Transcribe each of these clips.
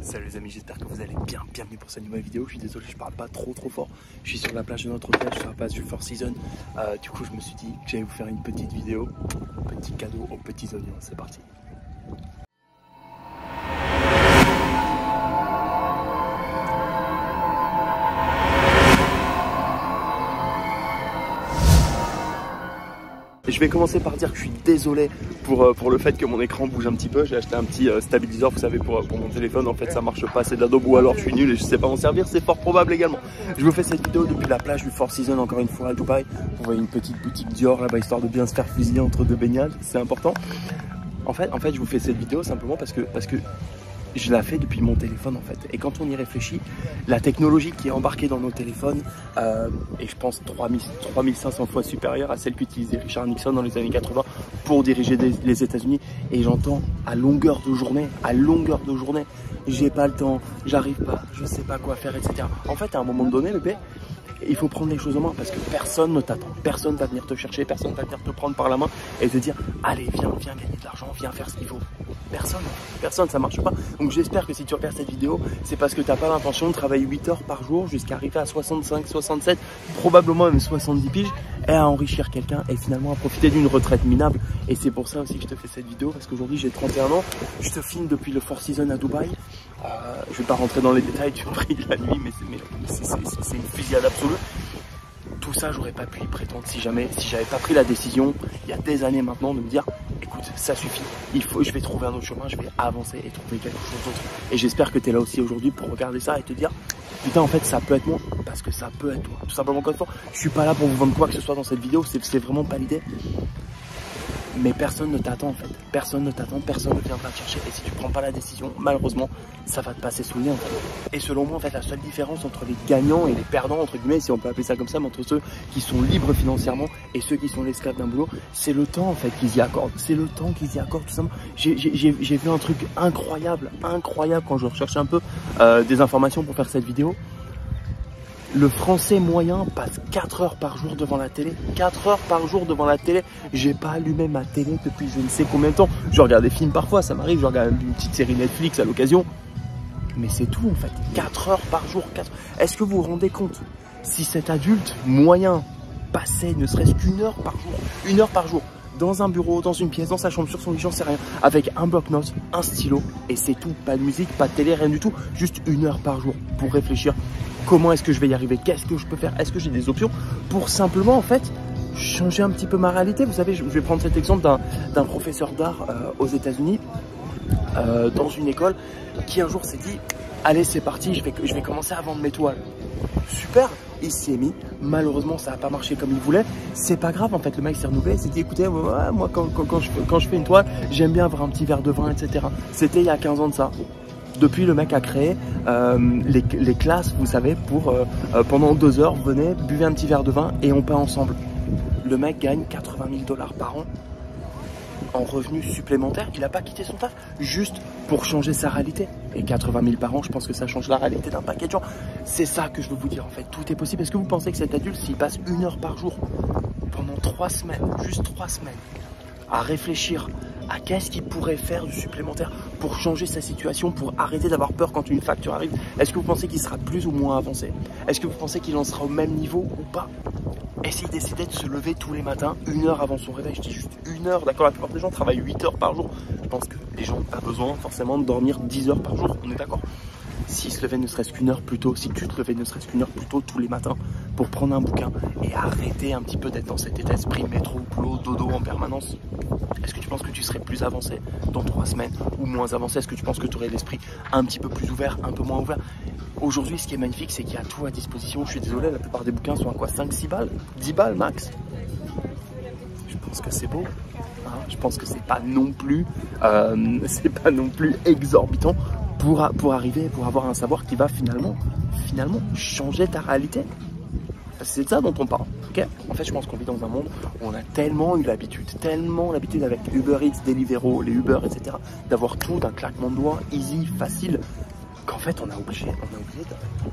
Salut les amis, j'espère que vous allez bien. Bienvenue pour cette nouvelle vidéo. Je suis désolé, je parle pas trop fort. Je suis sur la plage de notre hôtel, je suis sur la plage du Four Seasons. Du coup, je me suis dit que j'allais vous faire une petite vidéo, un petit cadeau aux petits oignons. C'est parti. Je vais commencer par dire que je suis désolé pour le fait que mon écran bouge un petit peu. J'ai acheté un petit stabiliseur, vous savez, pour mon téléphone. En fait, ça marche pas, c'est d'Adobe ou alors je suis nul et je sais pas m'en servir. C'est fort probable également. Je vous fais cette vidéo depuis la plage du Four Seasons, encore une fois à Dubaï. Vous voyez une petite boutique Dior là-bas, histoire de bien se faire fusiller entre deux baignades. C'est important. En fait, je vous fais cette vidéo simplement parce que je la fais depuis mon téléphone en fait. Et quand on y réfléchit, la technologie qui est embarquée dans nos téléphones est je pense 3500 fois supérieure à celle qu'utilisait Richard Nixon dans les années 80 pour diriger les États-Unis. Et j'entends à longueur de journée, j'ai pas le temps, j'arrive pas, je sais pas quoi faire, etc. En fait, à un moment donné, bébé, il faut prendre les choses en main parce que personne ne t'attend, personne va venir te chercher, personne va venir te prendre par la main et te dire allez viens gagner de l'argent, viens faire ce qu'il faut. Personne, ça marche pas. Donc j'espère que si tu regardes cette vidéo, c'est parce que tu n'as pas l'intention de travailler 8 heures par jour jusqu'à arriver à 65, 67, probablement même 70 piges et à enrichir quelqu'un et finalement à profiter d'une retraite minable. Et c'est pour ça aussi que je te fais cette vidéo parce qu'aujourd'hui j'ai 31 ans, je te filme depuis le Four Seasons à Dubaï. Je vais pas rentrer dans les détails du prix de la nuit, mais c'est une fusillade absolue. Tout ça, j'aurais pas pu y prétendre si j'avais pas pris la décision, il y a des années maintenant, de me dire écoute, ça suffit, je vais trouver un autre chemin, je vais avancer et trouver quelque chose d'autre. Et j'espère que tu es là aussi aujourd'hui pour regarder ça et te dire putain, en fait, ça peut être moi, parce que ça peut être toi. Tout simplement, encore une fois, je suis pas là pour vous vendre quoi que ce soit dans cette vidéo, c'est vraiment pas l'idée. Mais personne ne t'attend en fait, personne ne t'attend, personne ne viendra te chercher et si tu prends pas la décision, malheureusement, ça va te passer sous le nez en fait. Et selon moi en fait, la seule différence entre les gagnants et les perdants entre guillemets, si on peut appeler ça comme ça, mais entre ceux qui sont libres financièrement et ceux qui sont l'esclave d'un boulot, c'est le temps en fait qu'ils y accordent, c'est le temps qu'ils y accordent tout simplement. J'ai vu un truc incroyable quand je recherchais un peu des informations pour faire cette vidéo. Le français moyen passe 4 heures par jour devant la télé. 4 heures par jour devant la télé. J'ai pas allumé ma télé depuis je ne sais combien de temps. Je regarde des films parfois, ça m'arrive. Je regarde une petite série Netflix à l'occasion. Mais c'est tout en fait. 4 heures par jour. Est-ce que vous vous rendez compte si cet adulte moyen passait ne serait-ce qu'une heure par jour, une heure par jour, dans un bureau, dans une pièce, dans sa chambre, sur son lit, j'en sais rien, avec un bloc-notes, un stylo, et c'est tout. Pas de musique, pas de télé, rien du tout. Juste une heure par jour pour réfléchir. Comment est-ce que je vais y arriver? Qu'est-ce que je peux faire? Est-ce que j'ai des options pour simplement en fait changer un petit peu ma réalité? Vous savez, je vais prendre cet exemple d'un professeur d'art aux États-Unis dans une école qui un jour s'est dit allez c'est parti, je vais commencer à vendre mes toiles. Super, il s'y est mis. Malheureusement ça n'a pas marché comme il voulait. C'est pas grave en fait, le mec s'est renouvelé, il s'est dit écoutez moi quand je fais une toile, j'aime bien avoir un petit verre de vin, etc. C'était il y a 15 ans de ça. Depuis, le mec a créé les classes, vous savez, pour pendant 2 heures, venez, buvez un petit verre de vin et on peint ensemble. Le mec gagne 80 000 $ par an en revenus supplémentaires. Il n'a pas quitté son taf juste pour changer sa réalité. Et 80 000 par an, je pense que ça change la réalité d'un paquet de gens. C'est ça que je veux vous dire en fait, tout est possible. Est-ce que vous pensez que cet adulte, s'il passe 1 heure par jour pendant 3 semaines, juste 3 semaines, à réfléchir à qu'est-ce qu'il pourrait faire du supplémentaire pour changer sa situation, pour arrêter d'avoir peur quand une facture arrive, est-ce que vous pensez qu'il sera plus ou moins avancé? Est-ce que vous pensez qu'il en sera au même niveau ou pas? Et s'il décidait de se lever tous les matins 1 heure avant son réveil, je dis juste 1 heure, d'accord, la plupart des gens travaillent 8 heures par jour. Je pense que les gens n'ont pas besoin forcément de dormir 10 heures par jour, on est d'accord? S'il se levait ne serait-ce qu'une heure plus tôt, si tu te levais ne serait-ce qu'une heure plus tôt tous les matins pour prendre un bouquin et arrêter un petit peu d'être dans cet état d'esprit métro, boulot, dodo en permanence, est-ce que tu penses que tu serais plus avancé dans 3 semaines ou moins avancé? Est-ce que tu penses que tu aurais l'esprit un petit peu plus ouvert, un peu moins ouvert? Aujourd'hui, ce qui est magnifique, c'est qu'il y a tout à disposition. Je suis désolé, la plupart des bouquins sont à quoi, 5-6 balles, 10 balles max. Je pense que c'est beau. Hein, je pense que c'est pas non plus exorbitant pour arriver, pour avoir un savoir qui va finalement changer ta réalité. C'est de ça dont on parle. Okay, en fait, je pense qu'on vit dans un monde où on a tellement eu l'habitude avec Uber Eats, Deliveroo, les Uber, etc., d'avoir tout d'un claquement de doigts, easy, facile, qu'en fait, on a oublié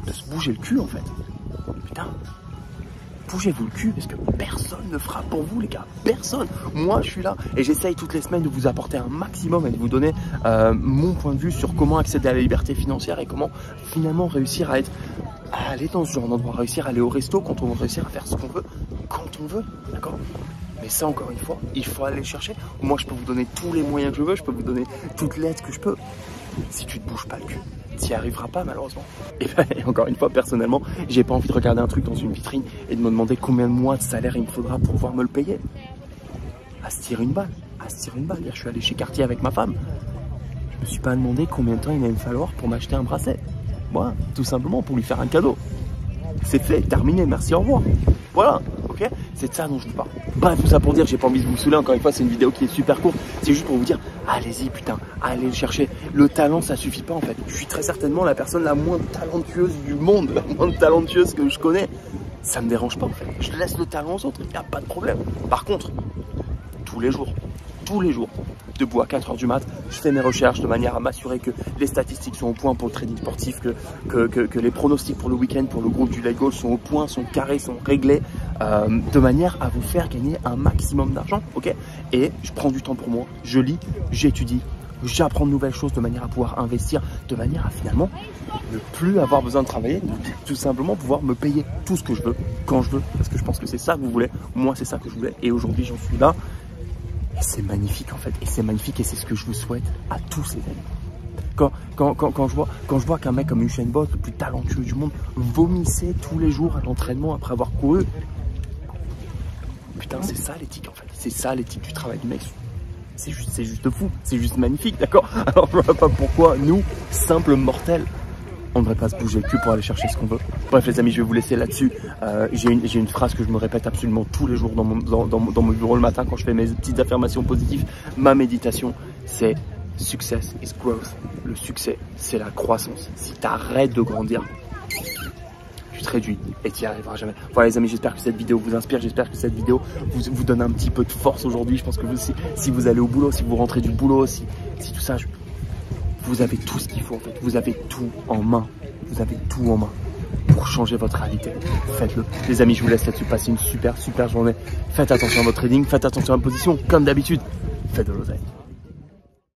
de se bouger le cul, en fait. Putain. bougez-vous le cul parce que personne ne fera pour vous les gars, personne. Moi je suis là et j'essaye toutes les semaines de vous apporter un maximum et de vous donner mon point de vue sur comment accéder à la liberté financière et comment finalement réussir à aller dans ce genre d'endroit, réussir à aller au resto quand on veut, réussir à faire ce qu'on veut quand on veut, d'accord? Mais ça encore une fois, il faut aller le chercher. Moi je peux vous donner tous les moyens que je veux, je peux vous donner toute l'aide que je peux. Si tu te bouges pas le cul, tu n'y arriveras pas malheureusement. Et ben, encore une fois, personnellement, j'ai pas envie de regarder un truc dans une vitrine et de me demander combien de mois de salaire il me faudra pour pouvoir me le payer. À se tirer une balle, à se tirer une balle. Hier, je suis allé chez Cartier avec ma femme. Je me suis pas demandé combien de temps il allait me falloir pour m'acheter un bracelet. Voilà, tout simplement pour lui faire un cadeau. C'est fait, terminé, merci, au revoir. Voilà, ok? C'est de ça dont je vous parle. Bref, tout ça pour dire, j'ai pas envie de vous saouler, encore une fois, c'est une vidéo qui est super courte. C'est juste pour vous dire, allez-y, putain, allez le chercher. Le talent, ça suffit pas en fait. Je suis très certainement la personne la moins talentueuse du monde, la moins talentueuse que je connais. Ça me dérange pas en fait. Je laisse le talent aux autres, il n'y a pas de problème. Par contre, tous les jours, debout à 4 h du mat, je fais mes recherches de manière à m'assurer que les statistiques sont au point pour le trading sportif, que les pronostics pour le week-end, pour le groupe du Light Goal sont au point, sont carrés, sont réglés, de manière à vous faire gagner un maximum d'argent, ok? Et je prends du temps pour moi, je lis, j'étudie, j'apprends de nouvelles choses de manière à pouvoir investir, de manière à finalement ne plus avoir besoin de travailler, tout simplement pouvoir me payer tout ce que je veux, quand je veux, parce que je pense que c'est ça que vous voulez, moi c'est ça que je voulais, et aujourd'hui j'en suis là. Et c'est magnifique en fait, et c'est magnifique et c'est ce que je vous souhaite à tous les amis. Quand je vois qu'un mec comme Usain Bolt, le plus talentueux du monde, vomissait tous les jours à l'entraînement après avoir couru, putain c'est ça l'éthique en fait, c'est ça l'éthique du travail du mec. C'est juste fou, c'est juste magnifique, d'accord? Alors je vois pas pourquoi nous, simples mortels, on ne devrait pas se bouger le cul pour aller chercher ce qu'on veut. Bref les amis, je vais vous laisser là-dessus. J'ai une phrase que je me répète absolument tous les jours dans mon bureau le matin quand je fais mes petites affirmations positives. Ma méditation, c'est success is growth. Le succès, c'est la croissance. Si tu arrêtes de grandir, tu te réduis et tu n'y arriveras jamais. Voilà les amis, j'espère que cette vidéo vous inspire, j'espère que cette vidéo vous donne un petit peu de force aujourd'hui. Je pense que si vous allez au boulot, si vous rentrez du boulot, si tout ça, vous avez tout ce qu'il faut en fait, vous avez tout en main, vous avez tout en main pour changer votre réalité. Faites-le. Les amis, je vous laisse là-dessus, passez une super journée. Faites attention à votre trading, faites attention à la position, comme d'habitude. Faites de l'oseille.